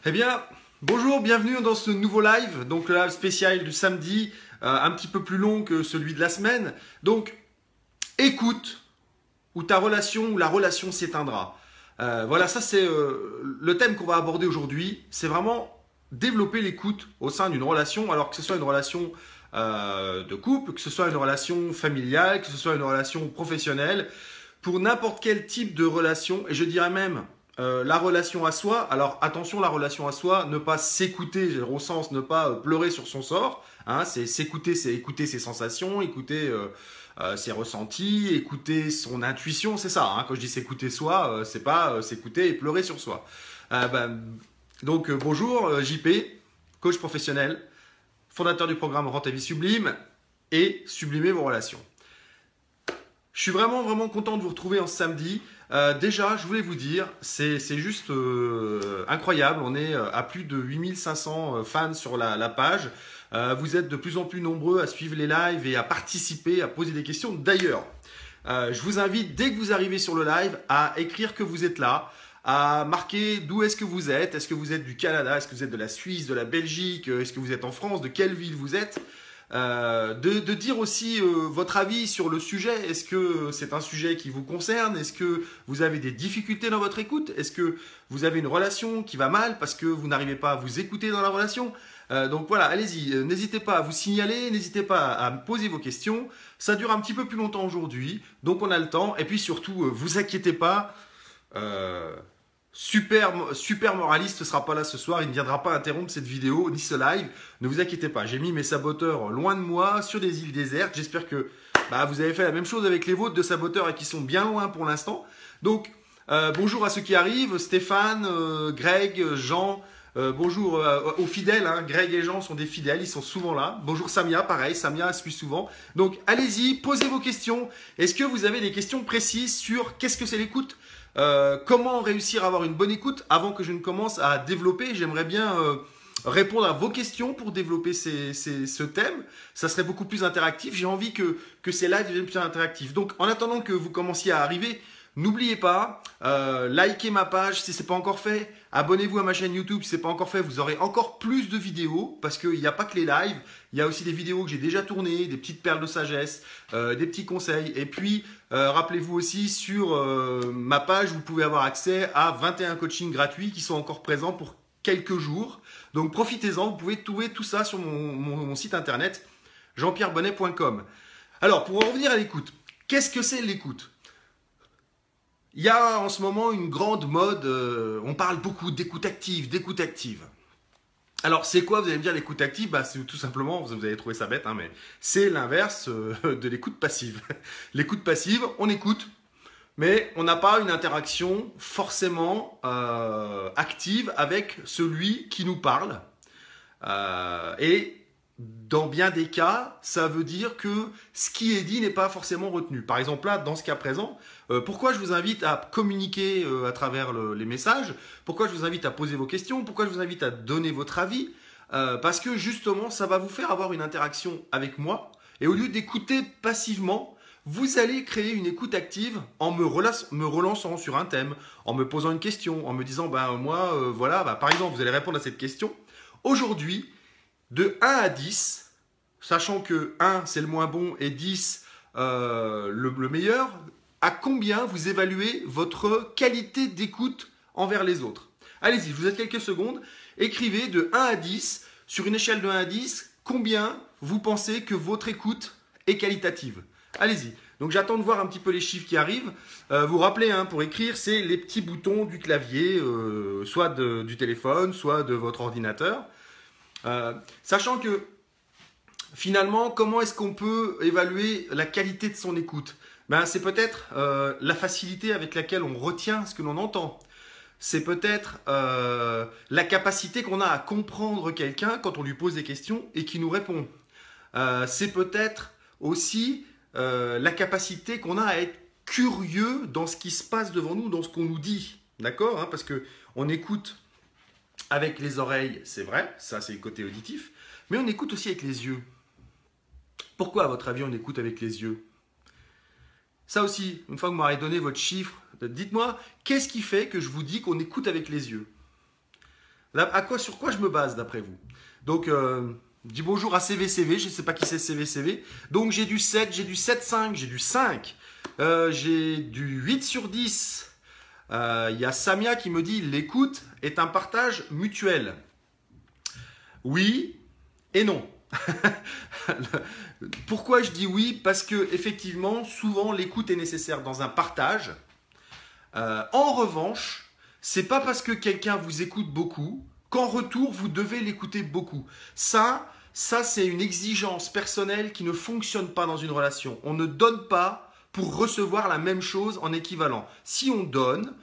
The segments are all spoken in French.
Eh bien, bonjour, bienvenue dans ce nouveau live, donc le live spécial du samedi, un petit peu plus long que celui de la semaine. Donc, écoute, ou ta relation, ou la relation s'éteindra. Voilà, ça c'est le thème qu'on va aborder aujourd'hui. C'est vraiment développer l'écoute au sein d'une relation, alors que ce soit une relation de couple, que ce soit une relation familiale, que ce soit une relation professionnelle, pour n'importe quel type de relation, et je dirais même la relation à soi. Alors attention, la relation à soi, ne pas s'écouter au sens ne pas pleurer sur son sort, hein, c'est s'écouter, c'est écouter ses sensations, écouter ses ressentis, écouter son intuition, c'est ça, hein. Quand je dis s'écouter soi, c'est pas s'écouter et pleurer sur soi. Donc bonjour, JP, coach professionnel, fondateur du programme Rends ta vie sublime et sublimer vos relations. Je suis vraiment content de vous retrouver en ce samedi. Déjà, je voulais vous dire, c'est juste incroyable. On est à plus de 8500 fans sur la page. Vous êtes de plus en plus nombreux à suivre les lives et à participer, à poser des questions. D'ailleurs, je vous invite, dès que vous arrivez sur le live, à écrire que vous êtes là, à marquer d'où est-ce que vous êtes. Est-ce que vous êtes du Canada? Est-ce que vous êtes de la Suisse, de la Belgique? Est-ce que vous êtes en France? De quelle ville vous êtes? De dire aussi votre avis sur le sujet. Est-ce que c'est un sujet qui vous concerne? Est-ce que vous avez des difficultés dans votre écoute? Est-ce que vous avez une relation qui va mal parce que vous n'arrivez pas à vous écouter dans la relation? Donc voilà, allez-y, n'hésitez pas à vous signaler, n'hésitez pas à me poser vos questions. Ça dure un petit peu plus longtemps aujourd'hui, donc on a le temps. Et puis surtout, vous inquiétez pas, super moraliste ne sera pas là ce soir, il ne viendra pas interrompre cette vidéo ni ce live, ne vous inquiétez pas, j'ai mis mes saboteurs loin de moi sur des îles désertes, j'espère que vous avez fait la même chose avec les vôtres de saboteurs et qui sont bien loin pour l'instant. Donc bonjour à ceux qui arrivent, Stéphane, Greg, Jean, bonjour aux fidèles, hein. Greg et Jean sont des fidèles, ils sont souvent là. Bonjour Samia, pareil, Samia suit souvent. Donc allez-y, posez vos questions. Est-ce que vous avez des questions précises sur qu'est-ce que c'est l'écoute? Comment réussir à avoir une bonne écoute? Avant que je ne commence à développer, j'aimerais bien répondre à vos questions pour développer ce thème. Ça serait beaucoup plus interactif. J'ai envie que ces lives deviennent plus interactifs. Donc en attendant que vous commenciez à arriver, n'oubliez pas, likez ma page si ce n'est pas encore fait. Abonnez-vous à ma chaîne YouTube si ce n'est pas encore fait. Vous aurez encore plus de vidéos parce qu'il n'y a pas que les lives. Il y a aussi des vidéos que j'ai déjà tournées, des petites perles de sagesse, des petits conseils. Et puis, rappelez-vous aussi sur ma page, vous pouvez avoir accès à 21 coachings gratuits qui sont encore présents pour quelques jours. Donc profitez-en, vous pouvez trouver tout ça sur mon site internet jeanpierrebonnet.com. Alors, pour en revenir à l'écoute, qu'est-ce que c'est l'écoute? Il y a en ce moment une grande mode, on parle beaucoup d'écoute active, d'écoute active. Alors c'est quoi, vous allez me dire, l'écoute active? C'est tout simplement, vous allez trouver ça bête, hein, mais c'est l'inverse de l'écoute passive. L'écoute passive, on écoute, mais on n'a pas une interaction forcément active avec celui qui nous parle. Et dans bien des cas, ça veut dire que ce qui est dit n'est pas forcément retenu. Par exemple, là, dans ce cas présent, pourquoi je vous invite à communiquer à travers les messages? Pourquoi je vous invite à poser vos questions? Pourquoi je vous invite à donner votre avis? Parce que justement, ça va vous faire avoir une interaction avec moi. Et au lieu d'écouter passivement, vous allez créer une écoute active en me relançant sur un thème, en me posant une question, en me disant, par exemple, vous allez répondre à cette question. Aujourd'hui, de 1 à 10, sachant que 1 c'est le moins bon et 10 le meilleur, à combien vous évaluez votre qualité d'écoute envers les autres? Allez-y, je vous laisse quelques secondes. Écrivez de 1 à 10, sur une échelle de 1 à 10, combien vous pensez que votre écoute est qualitative? Allez-y. Donc j'attends de voir un petit peu les chiffres qui arrivent. Vous rappelez, hein, pour écrire, c'est les petits boutons du clavier, soit du téléphone, soit de votre ordinateur. Sachant que finalement, comment est-ce qu'on peut évaluer la qualité de son écoute? C'est peut-être la facilité avec laquelle on retient ce que l'on entend. C'est peut-être la capacité qu'on a à comprendre quelqu'un quand on lui pose des questions et qu'il nous répond. C'est peut-être aussi la capacité qu'on a à être curieux dans ce qui se passe devant nous, dans ce qu'on nous dit. D'accord, hein? Parce qu'on écoute avec les oreilles, c'est vrai, ça c'est le côté auditif, mais on écoute aussi avec les yeux. Pourquoi, à votre avis, on écoute avec les yeux? Ça aussi, une fois que vous m'aurez donné votre chiffre, dites-moi, qu'est-ce qui fait que je vous dis qu'on écoute avec les yeux? Sur quoi je me base d'après vous? Donc, je dis bonjour à CVCV, je ne sais pas qui c'est CVCV. Donc, j'ai du 7, j'ai du 7,5, j'ai du 5, j'ai du 8 sur 10. Il y a Samia qui me dit l'écoute est un partage mutuel. Oui et non. Pourquoi je dis oui? Parce que effectivement, souvent l'écoute est nécessaire dans un partage. En revanche, c'est pas parce que quelqu'un vous écoute beaucoup qu'en retour vous devez l'écouter beaucoup. Ça c'est une exigence personnelle qui ne fonctionne pas dans une relation. On ne donne pas pour recevoir la même chose en équivalent. Si on donne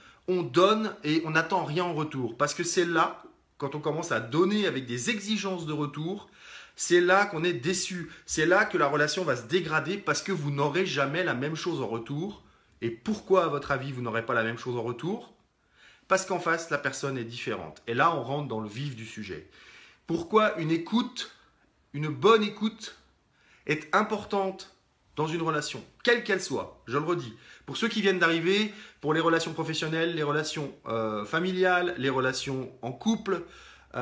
et on n'attend rien en retour. Parce que c'est là, quand on commence à donner avec des exigences de retour, c'est là qu'on est déçu. C'est là que la relation va se dégrader parce que vous n'aurez jamais la même chose en retour. Et pourquoi, à votre avis, vous n'aurez pas la même chose en retour? Parce qu'en face, la personne est différente. Et là, on rentre dans le vif du sujet. Pourquoi une bonne écoute est importante dans une relation, quelle qu'elle soit, je le redis. Pour ceux qui viennent d'arriver, pour les relations professionnelles, les relations familiales, les relations en couple, les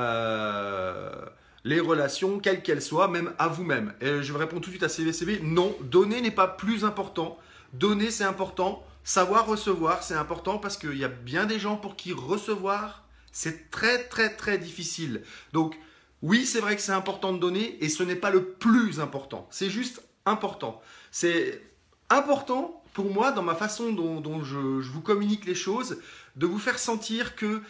relations, quelles qu'elles soient, même à vous-même. Et je vais répondre tout de suite à CVCV, non, donner n'est pas plus important. Donner, c'est important. Savoir recevoir, c'est important parce qu'il y a bien des gens pour qui recevoir, c'est très, très, très difficile. Donc, oui, c'est vrai que c'est important de donner et ce n'est pas le plus important. C'est juste important. C'est important pour moi, dans ma façon dont je vous communique les choses, de vous faire sentir que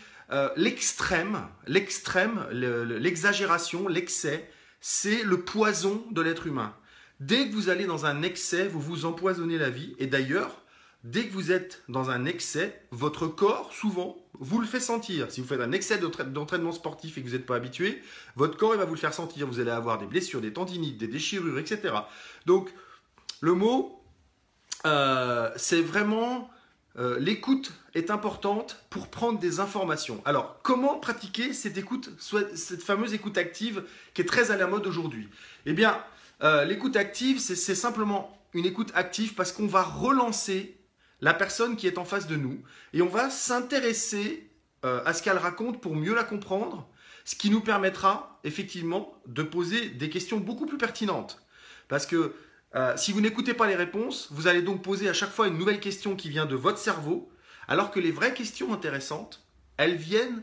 l'extrême, l'exagération, l'excès, c'est le poison de l'être humain. Dès que vous allez dans un excès, vous vous empoisonnez la vie. Et d'ailleurs, dès que vous êtes dans un excès, votre corps, souvent, vous le fait sentir. Si vous faites un excès d'entraînement sportif et que vous n'êtes pas habitué, votre corps il va vous le faire sentir. Vous allez avoir des blessures, des tendinites, des déchirures, etc. Donc, le mot, c'est vraiment... l'écoute est importante pour prendre des informations. Alors, comment pratiquer cette écoute, cette fameuse écoute active qui est très à la mode aujourd'hui? Eh bien, l'écoute active, c'est simplement une écoute active parce qu'on va relancer la personne qui est en face de nous et on va s'intéresser à ce qu'elle raconte pour mieux la comprendre, ce qui nous permettra effectivement de poser des questions beaucoup plus pertinentes. Parce que si vous n'écoutez pas les réponses, vous allez donc poser à chaque fois une nouvelle question qui vient de votre cerveau, alors que les vraies questions intéressantes, elles viennent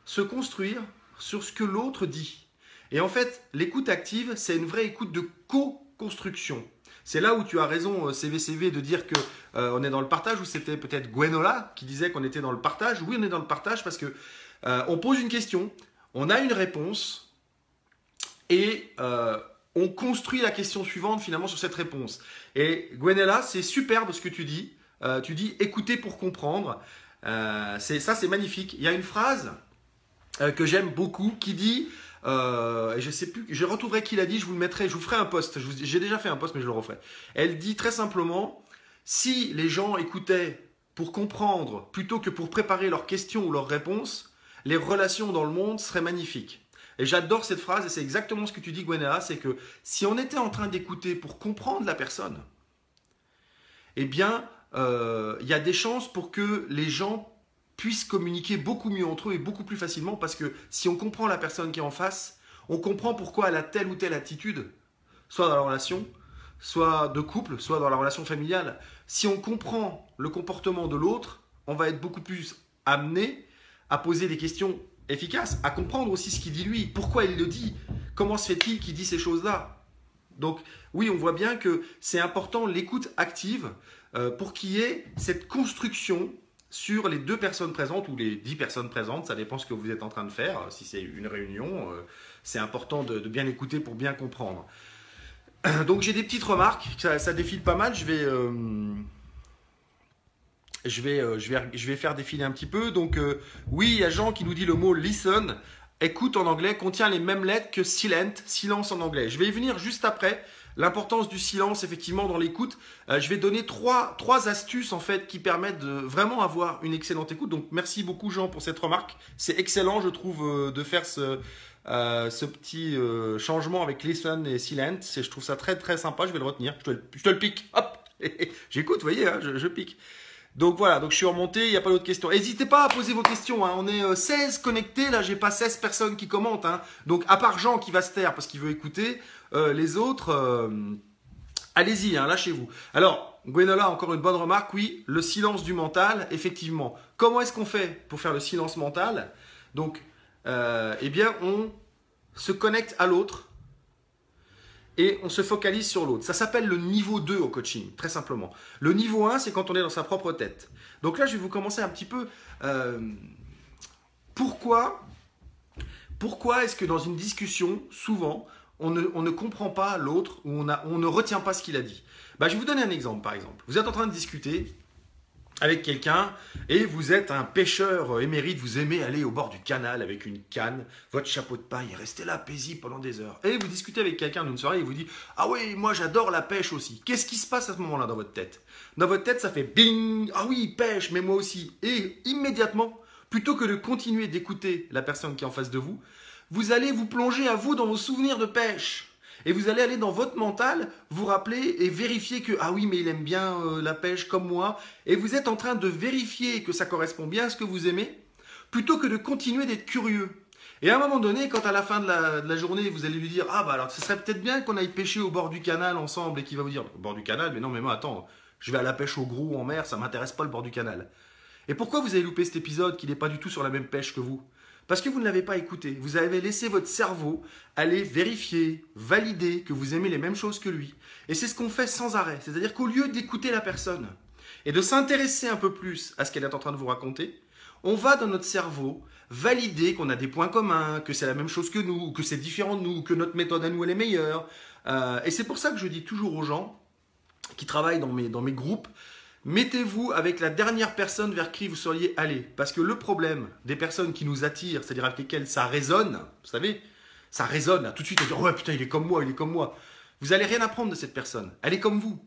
se construire sur ce que l'autre dit. Et en fait, l'écoute active, c'est une vraie écoute de co-construction. C'est là où tu as raison, CVCV, de dire qu'on est dans le partage, ou c'était peut-être Gwenola qui disait qu'on était dans le partage. Oui, on est dans le partage parce que on pose une question, on a une réponse et on construit la question suivante finalement sur cette réponse. Et Gwenola, c'est superbe ce que tu dis. Tu dis écouter pour comprendre. Ça, c'est magnifique. Il y a une phrase que j'aime beaucoup qui dit... et je sais plus, je retrouverai qui l'a dit, je vous le mettrai, je vous ferai un post. J'ai déjà fait un post, mais je le referai. Elle dit très simplement, si les gens écoutaient pour comprendre plutôt que pour préparer leurs questions ou leurs réponses, les relations dans le monde seraient magnifiques. Et j'adore cette phrase, et c'est exactement ce que tu dis, Gwenola, c'est que si on était en train d'écouter pour comprendre la personne, eh bien, il y a des chances pour que les gens puissent communiquer beaucoup mieux entre eux et beaucoup plus facilement, parce que si on comprend la personne qui est en face, on comprend pourquoi elle a telle ou telle attitude, soit dans la relation, soit de couple, soit dans la relation familiale. Si on comprend le comportement de l'autre, on va être beaucoup plus amené à poser des questions efficaces, à comprendre aussi ce qu'il dit lui, pourquoi il le dit, comment se fait-il qu'il dit ces choses-là. Donc oui, on voit bien que c'est important l'écoute active pour qu'il y ait cette construction sur les 2 personnes présentes ou les 10 personnes présentes, ça dépend ce que vous êtes en train de faire. Si c'est une réunion, c'est important de bien écouter pour bien comprendre. Donc j'ai des petites remarques, ça défile pas mal, je vais faire défiler un petit peu. Donc oui, il y a Jean qui nous dit le mot listen, écoute en anglais, contient les mêmes lettres que silent, silence en anglais. Je vais y venir juste après. L'importance du silence, effectivement, dans l'écoute. Je vais donner trois astuces, en fait, qui permettent de vraiment avoir une excellente écoute. Donc, merci beaucoup, Jean, pour cette remarque. C'est excellent, je trouve, de faire ce petit changement avec listen et silent. Je trouve ça très, très sympa. Je vais le retenir. Je te le pique. Hop. J'écoute, vous voyez, hein, je pique. Donc voilà, donc je suis remonté, il n'y a pas d'autres questions. N'hésitez pas à poser vos questions, hein. On est 16 connectés, là j'ai pas 16 personnes qui commentent. Hein. Donc à part Jean qui va se taire parce qu'il veut écouter, les autres, allez-y, hein, lâchez-vous. Alors, Gwenola, encore une bonne remarque, oui, le silence du mental, effectivement. Comment est-ce qu'on fait pour faire le silence mental? Donc, eh bien, on se connecte à l'autre et on se focalise sur l'autre. Ça s'appelle le niveau 2 au coaching, très simplement. Le niveau 1, c'est quand on est dans sa propre tête. Donc là, je vais vous commencer un petit peu. Pourquoi est-ce que dans une discussion, souvent, on ne comprend pas l'autre ou on ne retient pas ce qu'il a dit? Je vais vous donner un exemple, par exemple. Vous êtes en train de discuter avec quelqu'un et vous êtes un pêcheur émérite, vous aimez aller au bord du canal avec une canne, votre chapeau de paille et rester là paisible pendant des heures. Et vous discutez avec quelqu'un d'une soirée et vous dit « Ah oui, moi j'adore la pêche aussi ». Qu'est-ce qui se passe à ce moment-là dans votre tête? Dans votre tête, ça fait « Bing !»« Ah oui, pêche, mais moi aussi ». Et immédiatement, plutôt que de continuer d'écouter la personne qui est en face de vous, vous allez vous plonger à vous dans vos souvenirs de pêche. Et vous allez aller dans votre mental, vous rappeler et vérifier que « Ah oui, mais il aime bien la pêche comme moi ». Et vous êtes en train de vérifier que ça correspond bien à ce que vous aimez, plutôt que de continuer d'être curieux. Et à un moment donné, quand à la fin de la journée, vous allez lui dire « Ah bah alors, ce serait peut-être bien qu'on aille pêcher au bord du canal ensemble ». Et qu'il va vous dire « Au bord du canal, mais non, mais moi, attends, je vais à la pêche au gros en mer, ça ne m'intéresse pas le bord du canal ». Et pourquoi vous avez loupé cet épisode qui n'est pas du tout sur la même pêche que vous? Parce que vous ne l'avez pas écouté. Vous avez laissé votre cerveau aller vérifier, valider que vous aimez les mêmes choses que lui. Et c'est ce qu'on fait sans arrêt. C'est-à-dire qu'au lieu d'écouter la personne et de s'intéresser un peu plus à ce qu'elle est en train de vous raconter, on va dans notre cerveau valider qu'on a des points communs, que c'est la même chose que nous, que c'est différent de nous, que notre méthode à nous elle est meilleure. Et c'est pour ça que je dis toujours aux gens qui travaillent dans mes groupes, mettez-vous avec la dernière personne vers qui vous seriez allé. Parce que le problème des personnes qui nous attirent, c'est-à-dire avec lesquelles ça résonne, vous savez, ça résonne, là, tout de suite, on dit « Ouais, putain, il est comme moi, il est comme moi ». Vous n'allez rien apprendre de cette personne. Elle est comme vous.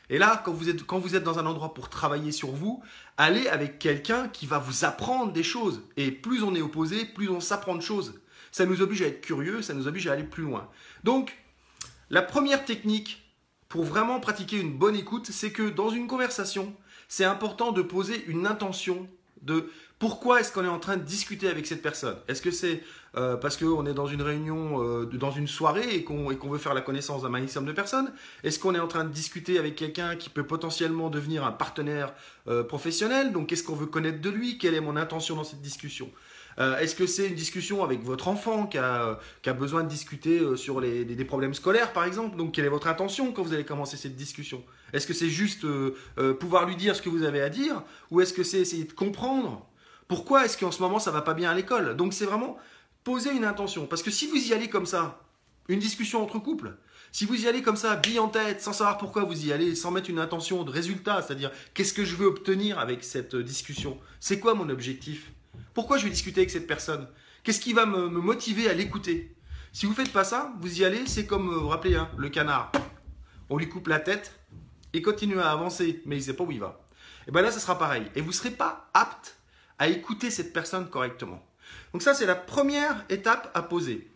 Et là, quand vous êtes dans un endroit pour travailler sur vous, allez avec quelqu'un qui va vous apprendre des choses. Et plus on est opposé, plus on s'apprend de choses. Ça nous oblige à être curieux, ça nous oblige à aller plus loin. Donc, la première technique pour vraiment pratiquer une bonne écoute, c'est que dans une conversation, c'est important de poser une intention de pourquoi est-ce qu'on est en train de discuter avec cette personne. Est-ce que c'est parce qu'on est dans une réunion, dans une soirée et qu'on veut faire la connaissance d'un maximum de personnes? Est-ce qu'on est en train de discuter avec quelqu'un qui peut potentiellement devenir un partenaire professionnel? Donc qu'est-ce qu'on veut connaître de lui? Quelle est mon intention dans cette discussion? Est-ce que c'est une discussion avec votre enfant qui a besoin de discuter sur des problèmes scolaires, par exemple? Donc, quelle est votre intention quand vous allez commencer cette discussion? Est-ce que c'est juste pouvoir lui dire ce que vous avez à dire? Ou est-ce que c'est essayer de comprendre pourquoi est-ce qu'en ce moment, ça ne va pas bien à l'école? Donc, c'est vraiment poser une intention. Parce que si vous y allez comme ça, une discussion entre couples, si vous y allez comme ça, bille en tête, sans savoir pourquoi vous y allez, sans mettre une intention de résultat, c'est-à-dire qu'est-ce que je veux obtenir avec cette discussion? C'est quoi mon objectif? Pourquoi je vais discuter avec cette personne? Qu'est-ce qui va me motiver à l'écouter? Si vous ne faites pas ça, vous y allez, c'est comme, vous vous rappelez, hein, le canard. On lui coupe la tête et continue à avancer, mais il ne sait pas où il va. Et bien là, ça sera pareil. Et vous ne serez pas apte à écouter cette personne correctement. Donc ça, c'est la première étape à poser.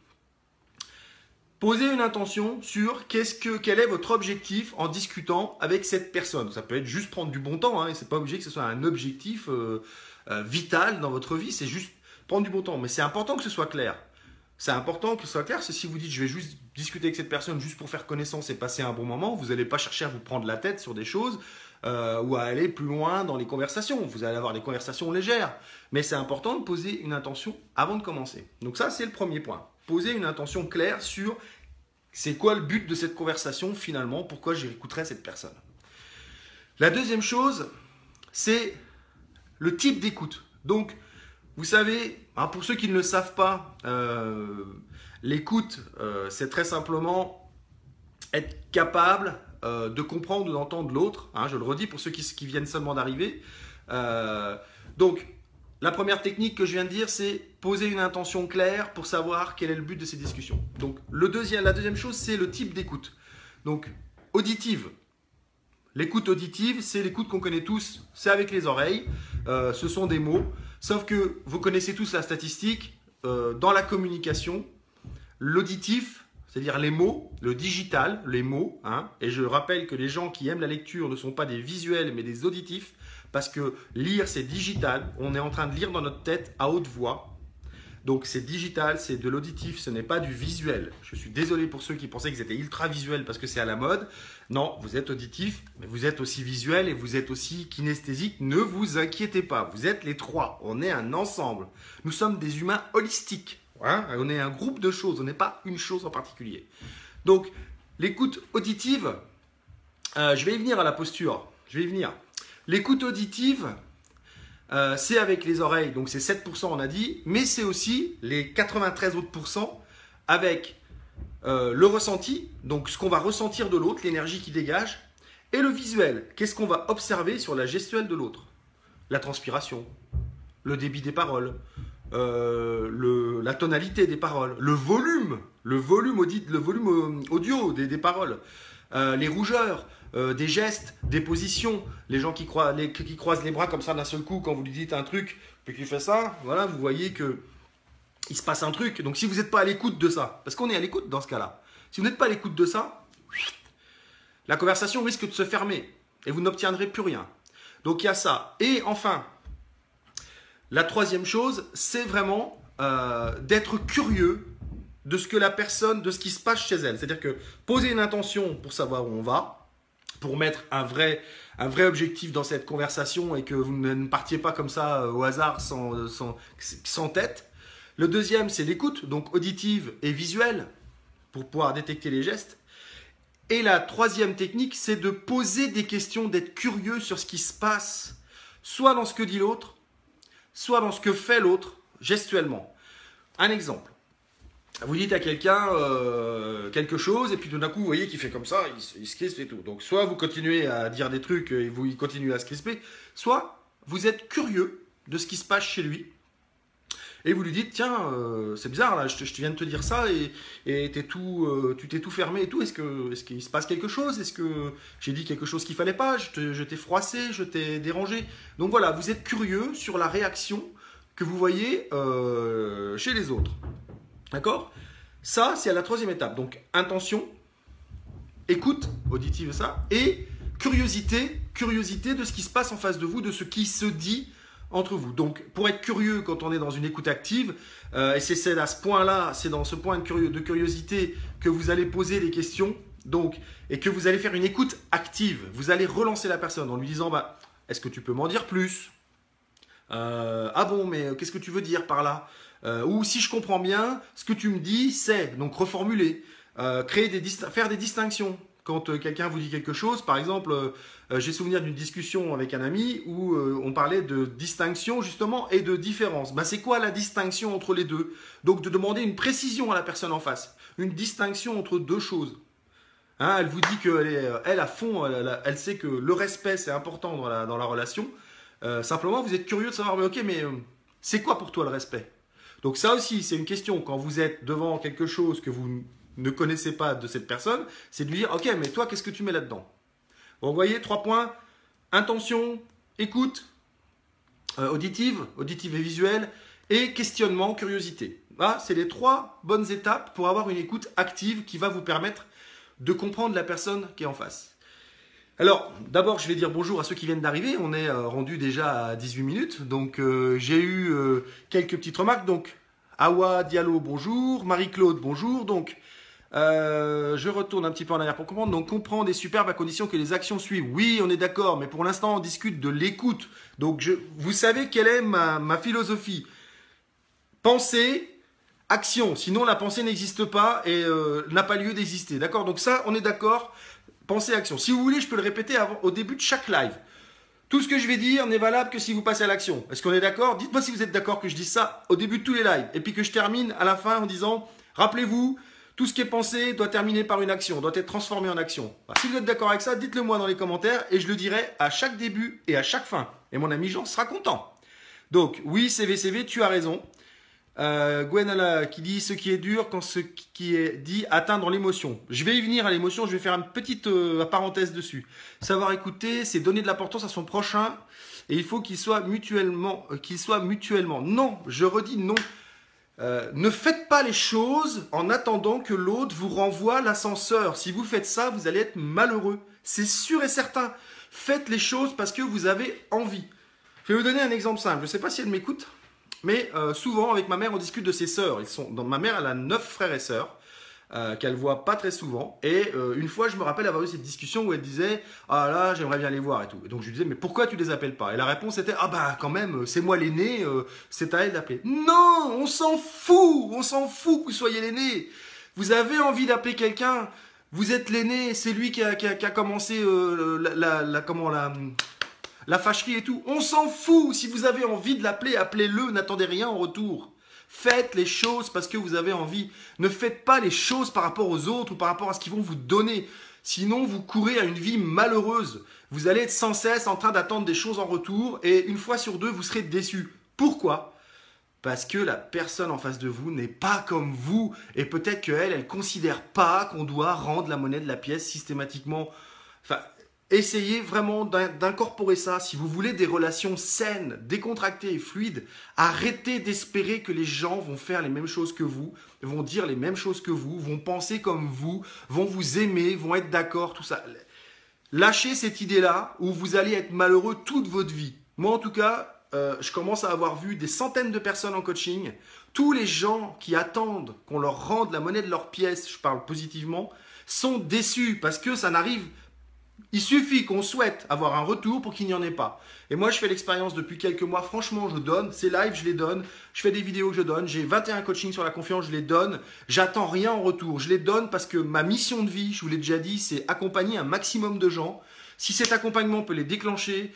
Posez une intention sur quel est votre objectif en discutant avec cette personne. Ça peut être juste prendre du bon temps, hein, et ce n'est pas obligé que ce soit un objectif vital dans votre vie, c'est juste prendre du bon temps. Mais c'est important que ce soit clair. C'est important que ce soit clair, parce que si vous dites je vais juste discuter avec cette personne juste pour faire connaissance et passer un bon moment, vous n'allez pas chercher à vous prendre la tête sur des choses ou à aller plus loin dans les conversations. Vous allez avoir des conversations légères. Mais c'est important de poser une intention avant de commencer. Donc ça, c'est le premier point. Poser une intention claire sur c'est quoi le but de cette conversation finalement, pourquoi j'écouterai cette personne. La deuxième chose, c'est le type d'écoute. Donc, vous savez, hein, pour ceux qui ne le savent pas, l'écoute, c'est très simplement être capable de comprendre ou d'entendre l'autre. Hein, je le redis pour ceux qui viennent seulement d'arriver. Donc, la première technique que je viens de dire, c'est poser une intention claire pour savoir quel est le but de ces discussions. Donc, la deuxième chose, c'est le type d'écoute. Donc, auditive. L'écoute auditive, c'est l'écoute qu'on connaît tous, c'est avec les oreilles, ce sont des mots, sauf que vous connaissez tous la statistique, dans la communication, l'auditif, c'est-à-dire les mots, le digital, les mots, hein, et je rappelle que les gens qui aiment la lecture ne sont pas des visuels mais des auditifs, parce que lire, c'est digital. On est en train de lire dans notre tête à haute voix. Donc c'est digital, c'est de l'auditif, ce n'est pas du visuel. Je suis désolé pour ceux qui pensaient que c'était ultra visuel parce que c'est à la mode. Non, vous êtes auditif, mais vous êtes aussi visuel et vous êtes aussi kinesthésique. Ne vous inquiétez pas, vous êtes les trois. On est un ensemble. Nous sommes des humains holistiques. Hein, on est un groupe de choses, on n'est pas une chose en particulier. Donc l'écoute auditive, je vais y venir à la posture. Je vais y venir. L'écoute auditive, c'est avec les oreilles, donc c'est 7% on a dit, mais c'est aussi les 93 autres pourcents avec le ressenti, donc ce qu'on va ressentir de l'autre, l'énergie qui dégage, et le visuel, qu'est-ce qu'on va observer sur la gestuelle de l'autre, la transpiration, le débit des paroles, la tonalité des paroles, le volume audio des paroles, les rougeurs, des gestes, des positions, les gens qui croisent les bras comme ça d'un seul coup quand vous lui dites un truc, puis qu'il fait ça, voilà, vous voyez que il se passe un truc. Donc si vous n'êtes pas à l'écoute de ça, parce qu'on est à l'écoute dans ce cas-là, si vous n'êtes pas à l'écoute de ça, la conversation risque de se fermer et vous n'obtiendrez plus rien. Donc il y a ça. Et enfin, la troisième chose, c'est vraiment d'être curieux de ce que la personne, de ce qui se passe chez elle. C'est-à-dire que poser une intention pour savoir où on va, pour mettre un vrai objectif dans cette conversation et que vous ne partiez pas comme ça au hasard sans tête. Le deuxième, c'est l'écoute, donc auditive et visuelle, pour pouvoir détecter les gestes. Et la troisième technique, c'est de poser des questions, d'être curieux sur ce qui se passe, soit dans ce que dit l'autre, soit dans ce que fait l'autre, gestuellement. Un exemple. Vous dites à quelqu'un quelque chose et puis tout d'un coup vous voyez qu'il fait comme ça, il se crispe et tout. Donc soit vous continuez à dire des trucs et il continue à se crisper, soit vous êtes curieux de ce qui se passe chez lui et vous lui dites tiens c'est bizarre là, je viens de te dire ça et tu t'es tout fermé et tout, est-ce qu'il se passe quelque chose, est-ce que j'ai dit quelque chose qu'il fallait pas, je t'ai froissé, je t'ai dérangé. Donc voilà, vous êtes curieux sur la réaction que vous voyez chez les autres. D'accord? Ça, c'est à la troisième étape. Donc, intention, écoute, auditive, ça, et curiosité de ce qui se passe en face de vous, de ce qui se dit entre vous. Donc, pour être curieux quand on est dans une écoute active, et c'est à ce point-là, c'est dans ce point de curiosité que vous allez poser des questions, donc, et que vous allez faire une écoute active. Vous allez relancer la personne en lui disant, bah, est-ce que tu peux m'en dire plus? Ah bon, mais qu'est-ce que tu veux dire par là? Ou si je comprends bien, ce que tu me dis, c'est donc reformuler, faire des distinctions. Quand quelqu'un vous dit quelque chose, par exemple, j'ai souvenir d'une discussion avec un ami où on parlait de distinction justement et de différence. Ben, c'est quoi la distinction entre les deux? Donc de demander une précision à la personne en face, une distinction entre deux choses. Hein, elle vous dit qu'elle à fond, elle sait que le respect c'est important dans la relation. Simplement, vous êtes curieux de savoir, mais ok, mais c'est quoi pour toi le respect? Donc ça aussi, c'est une question, quand vous êtes devant quelque chose que vous ne connaissez pas de cette personne, c'est de lui dire, ok, mais toi, qu'est-ce que tu mets là-dedans? Bon, vous voyez, 3 points, intention, écoute, auditive et visuelle, et questionnement, curiosité. Voilà, c'est les 3 bonnes étapes pour avoir une écoute active qui va vous permettre de comprendre la personne qui est en face. Alors, d'abord, je vais dire bonjour à ceux qui viennent d'arriver. On est rendu déjà à 18 minutes. Donc, j'ai eu quelques petites remarques. Donc, Awa Diallo, bonjour. Marie-Claude, bonjour. Donc, je retourne un petit peu en arrière pour comprendre. Donc, comprendre est superbe à condition que les actions suivent. Oui, on est d'accord. Mais pour l'instant, on discute de l'écoute. Donc, vous savez quelle est ma philosophie. Pensée, action. Sinon, la pensée n'existe pas et n'a pas lieu d'exister. D'accord? Donc ça, on est d'accord. Pensée, action. Si vous voulez, je peux le répéter au début de chaque live. Tout ce que je vais dire n'est valable que si vous passez à l'action. Est-ce qu'on est d'accord? Dites-moi si vous êtes d'accord que je dise ça au début de tous les lives. Et puis que je termine à la fin en disant, rappelez-vous, tout ce qui est pensé doit terminer par une action, doit être transformé en action. Si vous êtes d'accord avec ça, dites-le moi dans les commentaires et je le dirai à chaque début et à chaque fin. Et mon ami Jean sera content. Donc, oui, CVCV, tu as raison. Gwenala qui dit ce qui est dur quand ce qui est dit atteint dans l'émotion. Je vais y venir à l'émotion, je vais faire une petite parenthèse dessus. Savoir écouter, c'est donner de l'importance à son prochain et il faut qu'il soit mutuellement. Non, je redis non. Ne faites pas les choses en attendant que l'autre vous renvoie l'ascenseur. Si vous faites ça, vous allez être malheureux. C'est sûr et certain. Faites les choses parce que vous avez envie. Je vais vous donner un exemple simple. Je ne sais pas si elle m'écoute, mais souvent avec ma mère, on discute de ses sœurs. Ma mère, elle a 9 frères et sœurs. Qu'elle voit pas très souvent. Et une fois, je me rappelle avoir eu cette discussion où elle disait « Ah là, j'aimerais bien les voir et tout. » Et donc je lui disais « Mais pourquoi tu les appelles pas ?» Et la réponse était « Ah bah quand même, c'est moi l'aîné, c'est à elle d'appeler. » Non, on s'en fout que vous soyez l'aîné. Vous avez envie d'appeler quelqu'un, vous êtes l'aîné, c'est lui qui a commencé la fâcherie et tout. On s'en fout. Si vous avez envie de l'appeler, appelez-le, n'attendez rien en retour. Faites les choses parce que vous avez envie. Ne faites pas les choses par rapport aux autres ou par rapport à ce qu'ils vont vous donner. Sinon, vous courez à une vie malheureuse. Vous allez être sans cesse en train d'attendre des choses en retour et une fois sur deux, vous serez déçu. Pourquoi ? Parce que la personne en face de vous n'est pas comme vous et peut-être qu'elle, elle ne considère pas qu'on doit rendre la monnaie de la pièce systématiquement. Enfin, essayez vraiment d'incorporer ça. Si vous voulez des relations saines, décontractées et fluides, arrêtez d'espérer que les gens vont faire les mêmes choses que vous, vont dire les mêmes choses que vous, vont penser comme vous, vont vous aimer, vont être d'accord, tout ça. Lâchez cette idée-là où vous allez être malheureux toute votre vie. Moi, en tout cas, je commence à avoir vu des centaines de personnes en coaching. Tous les gens qui attendent qu'on leur rende la monnaie de leur pièce, je parle positivement, sont déçus parce que ça n'arrive. Il suffit qu'on souhaite avoir un retour pour qu'il n'y en ait pas. Et moi, je fais l'expérience depuis quelques mois. Franchement, je donne. Ces lives, je les donne. Je fais des vidéos, je donne. J'ai 21 coachings sur la confiance, je les donne. J'attends rien en retour. Je les donne parce que ma mission de vie, je vous l'ai déjà dit, c'est accompagner un maximum de gens. Si cet accompagnement peut les déclencher,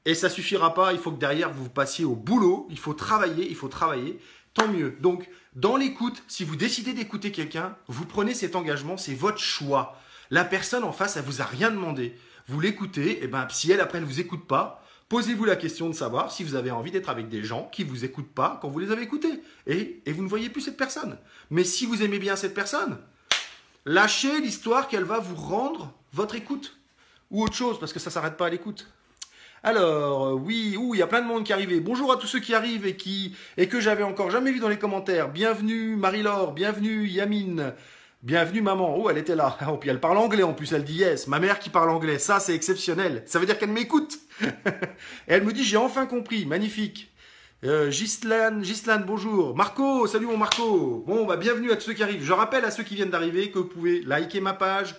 et ça ne suffira pas, il faut que derrière, vous passiez au boulot. Il faut travailler, tant mieux. Donc, dans l'écoute, si vous décidez d'écouter quelqu'un, vous prenez cet engagement, c'est votre choix. La personne en face, elle vous a rien demandé. Vous l'écoutez, et ben si elle après elle vous écoute pas, posez-vous la question de savoir si vous avez envie d'être avec des gens qui vous écoutent pas quand vous les avez écoutés. Et vous ne voyez plus cette personne. Mais si vous aimez bien cette personne, lâchez l'histoire qu'elle va vous rendre votre écoute. Ou autre chose, parce que ça ne s'arrête pas à l'écoute. Alors, oui, il y a plein de monde qui est arrivé. Bonjour à tous ceux qui arrivent et que j'avais encore jamais vu dans les commentaires. Bienvenue Marie-Laure, bienvenue Yamine. Bienvenue maman. Oh, elle était là. Oh, puis elle parle anglais en plus, elle dit yes. Ma mère qui parle anglais, ça c'est exceptionnel. Ça veut dire qu'elle m'écoute. Et elle me dit j'ai enfin compris, magnifique. Gislaine, bonjour. Marco, salut mon Marco. Bon, bah bienvenue à tous ceux qui arrivent. Je rappelle à ceux qui viennent d'arriver que vous pouvez liker ma page,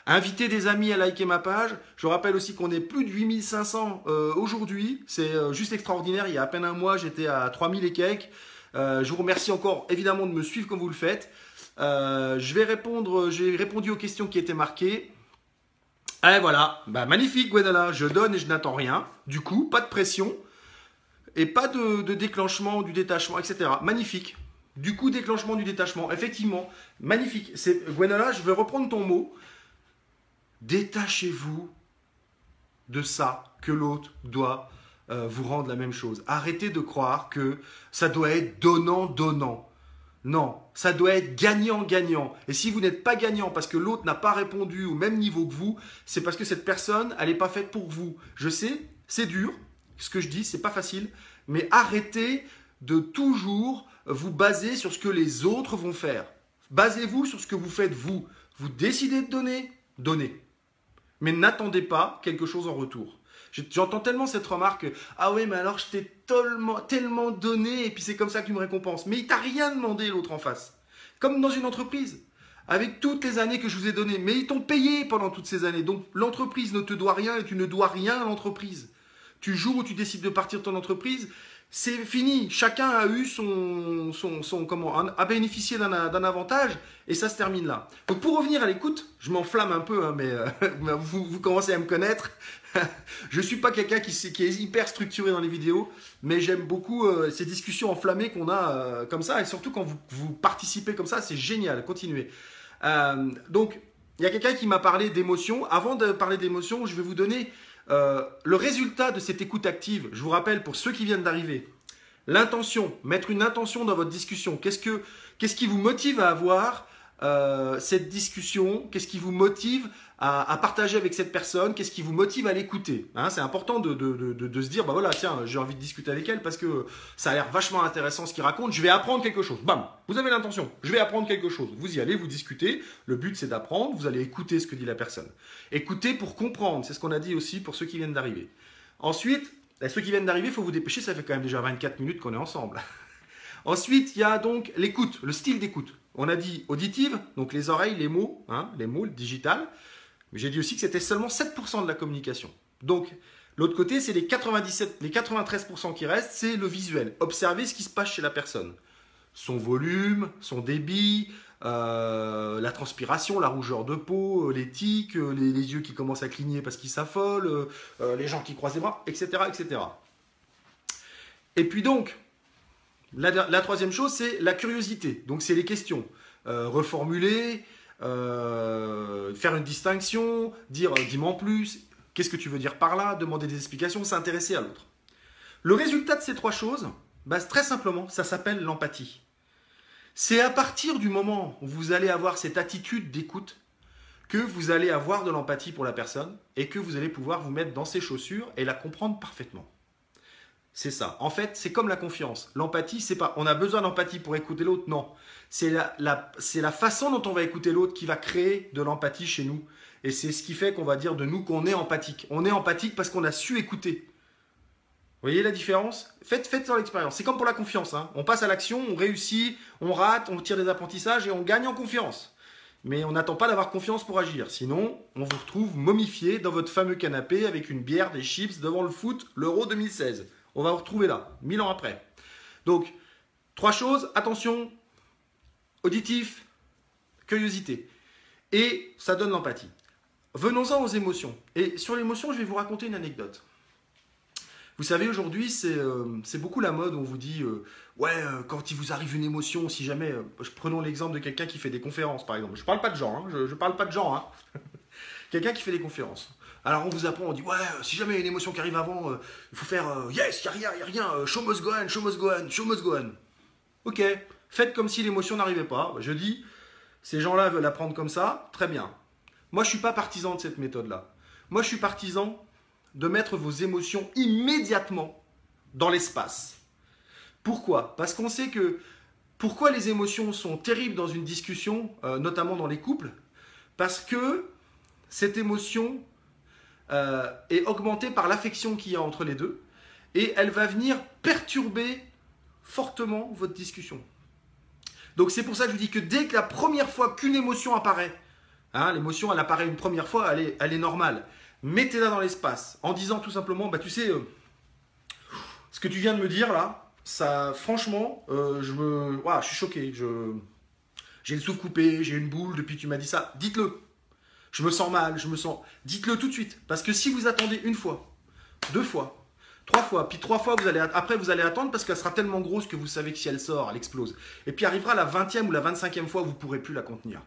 inviter des amis à liker ma page. Je rappelle aussi qu'on est plus de 8500 aujourd'hui. C'est juste extraordinaire. Il y a à peine un mois, j'étais à 3000 et quelques. Je vous remercie encore évidemment de me suivre comme vous le faites. J'ai répondu aux questions qui étaient marquées. Et voilà, bah, magnifique Gwenala, je donne et je n'attends rien. Du coup, pas de pression et pas de déclenchement du détachement, etc. Magnifique. Du coup, déclenchement du détachement, effectivement, magnifique. Gwenala, je vais reprendre ton mot. Détachez-vous de ça que l'autre doit vous rendre la même chose. Arrêtez de croire que ça doit être donnant-donnant. Non, ça doit être gagnant-gagnant. Et si vous n'êtes pas gagnant parce que l'autre n'a pas répondu au même niveau que vous, c'est parce que cette personne, elle n'est pas faite pour vous. Je sais, c'est dur, ce que je dis, c'est pas facile, mais arrêtez de toujours vous baser sur ce que les autres vont faire. Basez-vous sur ce que vous faites vous. Vous décidez de donner, donnez. Mais n'attendez pas quelque chose en retour. J'entends tellement cette remarque, ah oui, mais alors je t'ai tellement donné et puis c'est comme ça que tu me récompenses. Mais il t'a rien demandé l'autre en face. Comme dans une entreprise, avec toutes les années que je vous ai données. Mais ils t'ont payé pendant toutes ces années. Donc l'entreprise ne te doit rien et tu ne dois rien à l'entreprise. Tu jour où tu décides de partir de ton entreprise, c'est fini. Chacun a eu a bénéficié d'un avantage et ça se termine là. Donc pour revenir à l'écoute, je m'enflamme un peu, hein, mais vous commencez à me connaître. Je ne suis pas quelqu'un qui est hyper structuré dans les vidéos, mais j'aime beaucoup ces discussions enflammées qu'on a comme ça, et surtout quand vous participez comme ça, c'est génial, continuez. Donc, il y a quelqu'un qui m'a parlé d'émotion. Avant de parler d'émotion, je vais vous donner le résultat de cette écoute active. Je vous rappelle, pour ceux qui viennent d'arriver, l'intention, mettre une intention dans votre discussion. Qu'est-ce qui vous motive à avoir cette discussion? Qu'est-ce qui vous motive à partager avec cette personne, qu'est-ce qui vous motive à l'écouter. Hein, c'est important de se dire, bah voilà, tiens, j'ai envie de discuter avec elle parce que ça a l'air vachement intéressant ce qu'il raconte, je vais apprendre quelque chose. Bam, vous avez l'intention, je vais apprendre quelque chose. Vous y allez, vous discutez, le but c'est d'apprendre, vous allez écouter ce que dit la personne. Écouter pour comprendre, c'est ce qu'on a dit aussi pour ceux qui viennent d'arriver. Ensuite, ceux qui viennent d'arriver, il faut vous dépêcher, ça fait quand même déjà 24 minutes qu'on est ensemble. Ensuite, il y a donc l'écoute, le style d'écoute. On a dit auditive, donc les oreilles, les mots, le digital. Mais j'ai dit aussi que c'était seulement 7% de la communication. Donc, l'autre côté, c'est les 93% qui restent, c'est le visuel. Observer ce qui se passe chez la personne. Son volume, son débit, la transpiration, la rougeur de peau, les tics, les yeux qui commencent à cligner parce qu'ils s'affolent, les gens qui croisent les bras, etc., etc. Et puis donc, la troisième chose, c'est la curiosité. Donc, c'est les questions. Reformuler, faire une distinction, dire dis-moi en plus, qu'est-ce que tu veux dire par là, demander des explications, s'intéresser à l'autre. Le résultat de ces trois choses, très simplement, ça s'appelle l'empathie. C'est à partir du moment où vous allez avoir cette attitude d'écoute que vous allez avoir de l'empathie pour la personne et que vous allez pouvoir vous mettre dans ses chaussures et la comprendre parfaitement. C'est ça. En fait, c'est comme la confiance. L'empathie, c'est pas on a besoin d'empathie pour écouter l'autre, non. C'est la façon dont on va écouter l'autre qui va créer de l'empathie chez nous. Et c'est ce qui fait qu'on va dire de nous qu'on est empathique. On est empathique parce qu'on a su écouter. Vous voyez la différence? Faites dans l'expérience. C'est comme pour la confiance. On passe à l'action, on réussit, on rate, on tire des apprentissages et on gagne en confiance. Mais on n'attend pas d'avoir confiance pour agir. Sinon, on vous retrouve momifié dans votre fameux canapé avec une bière, des chips devant le foot, l'Euro 2016. On va vous retrouver là, 1000 ans après. Donc, trois choses. Attention, auditif, curiosité. Et ça donne l'empathie. Venons-en aux émotions. Et sur l'émotion, je vais vous raconter une anecdote. Vous savez, aujourd'hui, c'est beaucoup la mode où on vous dit quand il vous arrive une émotion, si jamais, prenons l'exemple de quelqu'un qui fait des conférences, par exemple. Je ne parle pas de genre, je parle pas de genre. Quelqu'un qui fait des conférences. Alors on vous apprend, on dit si jamais il y a une émotion qui arrive avant, il faut faire yes, il n'y a rien, show must go on, show must go on, show must go on. Ok, faites comme si l'émotion n'arrivait pas. Je dis, ces gens-là veulent apprendre comme ça, très bien. Moi, je ne suis pas partisan de cette méthode-là. Moi, je suis partisan de mettre vos émotions immédiatement dans l'espace. Pourquoi? Parce qu'on sait que pourquoi les émotions sont terribles dans une discussion, notamment dans les couples, parce que cette émotion est augmentée par l'affection qu'il y a entre les deux et elle va venir perturber fortement votre discussion. Donc c'est pour ça que je vous dis que dès que la première fois qu'une émotion apparaît, l'émotion elle apparaît une première fois, elle est normale. Mettez-la dans l'espace en disant tout simplement, tu sais, ce que tu viens de me dire là, ça, franchement, je suis choqué. J'ai le souffle coupé, j'ai une boule depuis que tu m'as dit ça. Dites-le. Je me sens mal, Dites-le tout de suite. Parce que si vous attendez une fois, 2 fois, 3 fois, puis 3 fois, après vous allez attendre parce qu'elle sera tellement grosse que vous savez que si elle sort, elle explose. Et puis arrivera la 20e ou la 25e fois, vous ne pourrez plus la contenir.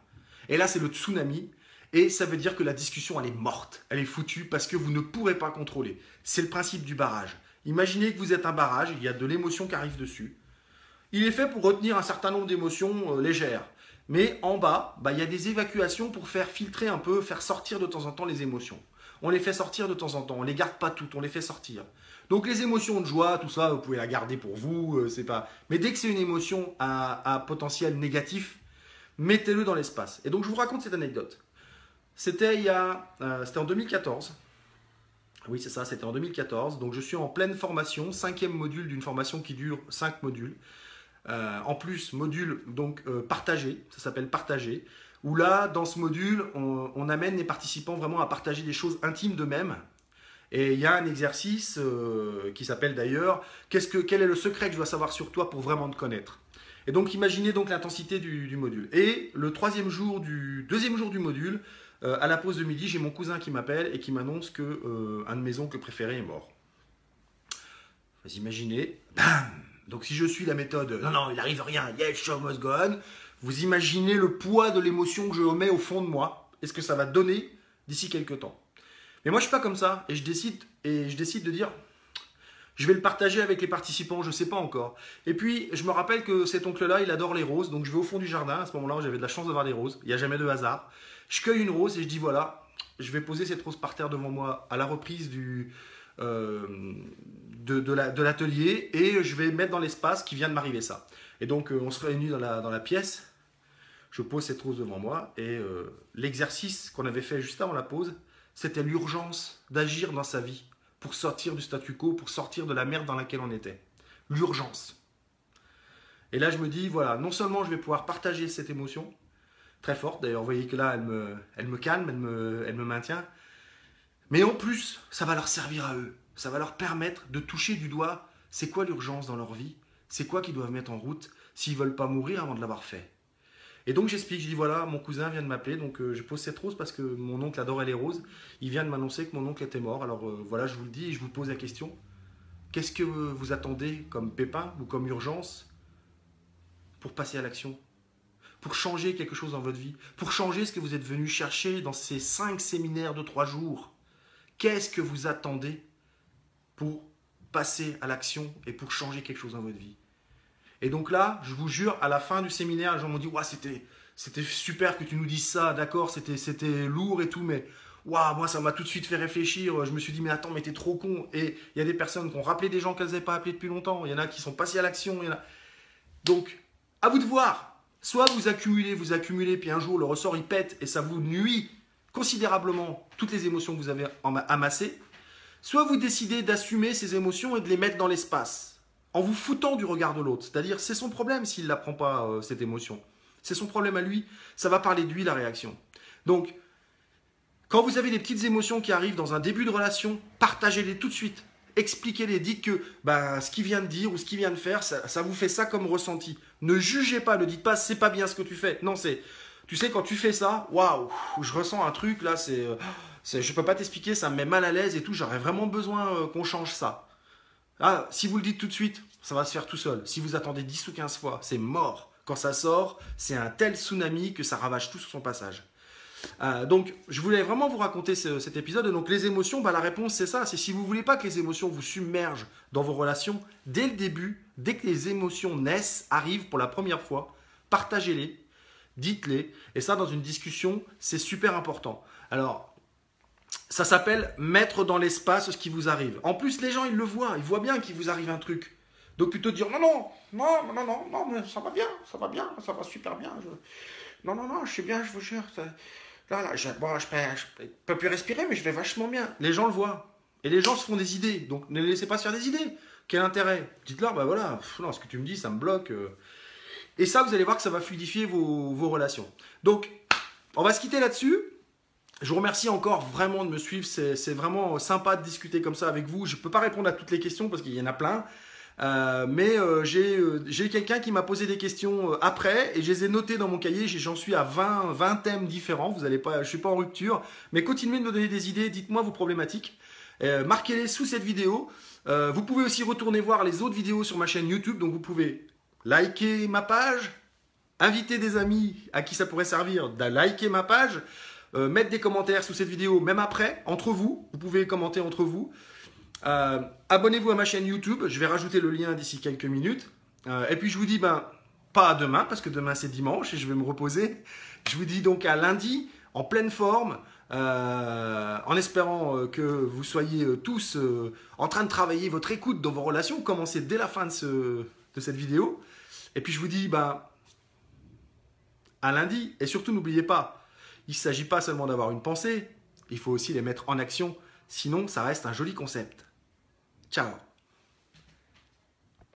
Et là, c'est le tsunami. Et ça veut dire que la discussion, elle est morte. Elle est foutue parce que vous ne pourrez pas contrôler. C'est le principe du barrage. Imaginez que vous êtes un barrage, il y a de l'émotion qui arrive dessus. Il est fait pour retenir un certain nombre d'émotions légères. Mais en bas, il y a des évacuations pour faire filtrer un peu, faire sortir de temps en temps les émotions. On les fait sortir de temps en temps, on ne les garde pas toutes, on les fait sortir. Donc les émotions de joie, tout ça, vous pouvez la garder pour vous, c'est pas. Mais dès que c'est une émotion à potentiel négatif, mettez-le dans l'espace. Et donc je vous raconte cette anecdote. C'était en 2014. Oui, c'est ça, c'était en 2014. Donc je suis en pleine formation, 5e module d'une formation qui dure 5 modules. En plus, module donc partagé, ça s'appelle partagé, où là, dans ce module, on amène les participants vraiment à partager des choses intimes d'eux-mêmes. Et il y a un exercice qui s'appelle d'ailleurs « Quel est le secret que je dois savoir sur toi pour vraiment te connaître ?» Et donc, imaginez donc l'intensité du module. Et le deuxième jour du module, à la pause de midi, j'ai mon cousin qui m'appelle et qui m'annonce qu'un de mes oncles préférés est mort. Vous imaginez, bam! Donc si je suis la méthode « Non, il n'arrive rien, yes, show must go on », vous imaginez le poids de l'émotion que je mets au fond de moi et ce que ça va donner d'ici quelques temps. Mais moi, je ne suis pas comme ça et je décide de dire « Je vais le partager avec les participants, je ne sais pas encore. » Et puis, je me rappelle que cet oncle-là, il adore les roses, donc je vais au fond du jardin. À ce moment-là, j'avais de la chance d'avoir des roses, il n'y a jamais de hasard. Je cueille une rose et je dis « Voilà, je vais poser cette rose par terre devant moi à la reprise de l'atelier et je vais mettre dans l'espace qui vient de m'arriver ça. Et donc on se réunit dans la pièce, je pose cette rose devant moi et l'exercice qu'on avait fait juste avant la pause, c'était l'urgence d'agir dans sa vie pour sortir du statu quo, pour sortir de la merde dans laquelle on était. L'urgence. Et là je me dis, voilà, non seulement je vais pouvoir partager cette émotion, très forte d'ailleurs, vous voyez que là elle me calme, elle me maintient, mais en plus ça va leur servir à eux, ça va leur permettre de toucher du doigt c'est quoi l'urgence dans leur vie, c'est quoi qu'ils doivent mettre en route s'ils ne veulent pas mourir avant de l'avoir fait. Et donc j'explique, je dis voilà, mon cousin vient de m'appeler, donc je pose cette rose parce que mon oncle adorait les roses, il vient de m'annoncer que mon oncle était mort, alors voilà, je vous le dis et je vous pose la question, qu'est-ce que vous attendez comme pépin ou comme urgence pour passer à l'action, pour changer quelque chose dans votre vie, pour changer ce que vous êtes venu chercher dans ces 5 séminaires de 3 jours. Qu'est-ce que vous attendez pour passer à l'action et pour changer quelque chose dans votre vie? Et donc là, je vous jure, à la fin du séminaire, les gens m'ont dit ouais, c'était super que tu nous dises ça, d'accord, c'était lourd et tout, mais waouh, moi ça m'a tout de suite fait réfléchir. Je me suis dit mais attends, mais t'es trop con. Et il y a des personnes qui ont rappelé des gens qu'elles n'avaient pas appelés depuis longtemps. Il y en a qui sont passés à l'action. Donc, à vous de voir. Soit vous accumulez, puis un jour le ressort il pète et ça vous nuit considérablement toutes les émotions que vous avez amassées. Soit vous décidez d'assumer ces émotions et de les mettre dans l'espace en vous foutant du regard de l'autre. C'est-à-dire, c'est son problème s'il ne la prend pas, cette émotion. C'est son problème à lui. Ça va parler de lui, la réaction. Donc, quand vous avez des petites émotions qui arrivent dans un début de relation, partagez-les tout de suite. Expliquez-les. Dites que ce qu'il vient de dire ou ce qu'il vient de faire, ça vous fait ça comme ressenti. Ne jugez pas. Ne dites pas, c'est pas bien ce que tu fais. Non, c'est... Tu sais, quand tu fais ça, waouh, je ressens un truc, là, je peux pas t'expliquer, ça me met mal à l'aise et tout, j'aurais vraiment besoin qu'on change ça. Ah, si vous le dites tout de suite, ça va se faire tout seul. Si vous attendez 10 ou 15 fois, c'est mort. Quand ça sort, c'est un tel tsunami que ça ravage tout sur son passage. Donc, je voulais vraiment vous raconter cet épisode. Et donc, les émotions, la réponse, c'est ça. C'est si vous ne voulez pas que les émotions vous submergent dans vos relations, dès le début, dès que les émotions naissent, arrivent pour la première fois, partagez-les, dites-les. Et ça, dans une discussion, c'est super important. Alors, ça s'appelle mettre dans l'espace ce qui vous arrive. En plus, les gens, ils le voient. Ils voient bien qu'il vous arrive un truc. Donc, plutôt dire non, mais ça va bien, ça va super bien. Non, je suis bien, je vous jure. Je peux plus respirer, mais je vais vachement bien. Les gens le voient. Et les gens se font des idées. Donc, ne les laissez pas se faire des idées. Quel intérêt? Dites-leur, voilà, non, ce que tu me dis, ça me bloque. Et ça, vous allez voir que ça va fluidifier vos relations. Donc, on va se quitter là-dessus. Je vous remercie encore vraiment de me suivre. C'est vraiment sympa de discuter comme ça avec vous. Je ne peux pas répondre à toutes les questions parce qu'il y en a plein. Mais j'ai quelqu'un qui m'a posé des questions après et je les ai notées dans mon cahier. J'en suis à 20 thèmes différents. Je ne suis pas en rupture. Mais continuez de me donner des idées. Dites-moi vos problématiques. Marquez-les sous cette vidéo. Vous pouvez aussi retourner voir les autres vidéos sur ma chaîne YouTube. Donc vous pouvez liker ma page, inviter des amis à qui ça pourrait servir de liker ma page. Mettre des commentaires sous cette vidéo, même après, entre vous. Vous pouvez commenter entre vous. Abonnez-vous à ma chaîne YouTube. Je vais rajouter le lien d'ici quelques minutes. Et puis je vous dis, pas à demain, parce que demain c'est dimanche et je vais me reposer. Je vous dis donc à lundi, en pleine forme, en espérant que vous soyez tous en train de travailler votre écoute dans vos relations. Commencez dès la fin de cette vidéo. Et puis je vous dis, à lundi. Et surtout, n'oubliez pas, il ne s'agit pas seulement d'avoir une pensée, il faut aussi les mettre en action, sinon ça reste un joli concept. Ciao.